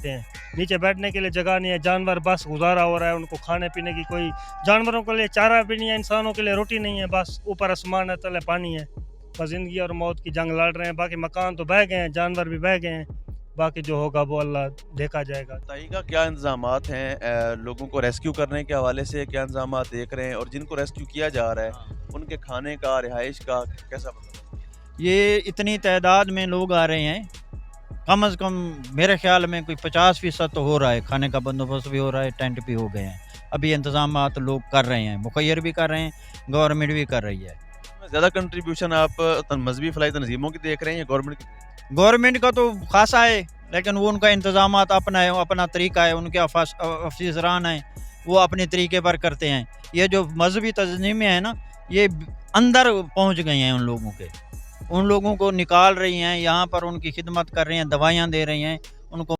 रहते हैं, नीचे बैठने के लिए जगह नहीं है, जानवर बस गुजारा हो रहा है, उनको खाने पीने की कोई, जानवरों के लिए चारा भी नहीं है, इंसानों के लिए रोटी नहीं है, बस ऊपर आसमान है, तले पानी है, बस ज़िंदगी और मौत की जंग लड़ रहे हैं। बाकी मकान तो बह गए हैं, जानवर भी बह गए हैं, बाकी जो होगा वो अल्लाह देखा जाएगा। बताइएगा क्या इंतज़ामात हैं लोगों को रेस्क्यू करने के हवाले से क्या इंतज़ामात देख रहे हैं और जिनको रेस्क्यू किया जा रहा है उनके खाने का, रिहाइश का कैसा मतलब? ये इतनी तादाद में लोग आ रहे हैं, कम से कम मेरे ख्याल में कोई 50% तो हो रहा है, खाने का बंदोबस्त भी हो रहा है, टेंट भी हो गए हैं। अभी इंतज़ामात लोग कर रहे हैं, मुखैर भी कर रहे हैं, गवर्नमेंट भी कर रही है। ज़्यादा कंट्रीब्यूशन आप मजहबी फलाई तंजीमों की देख रहे हैं या गवर्नमेंट की? गवर्नमेंट का तो खासा है, लेकिन वो उनका इंतज़ामात अपना है, अपना तरीका है, उनके अफसरान हैं, वो अपने तरीके पर करते हैं। ये जो मजहबी तंजीमें हैं ना, ये अंदर पहुँच गई हैं उन लोगों के। उन लोगों को निकाल रही हैं, यहाँ पर उनकी खिदमत कर रही हैं, दवाइयाँ दे रही हैं, उनको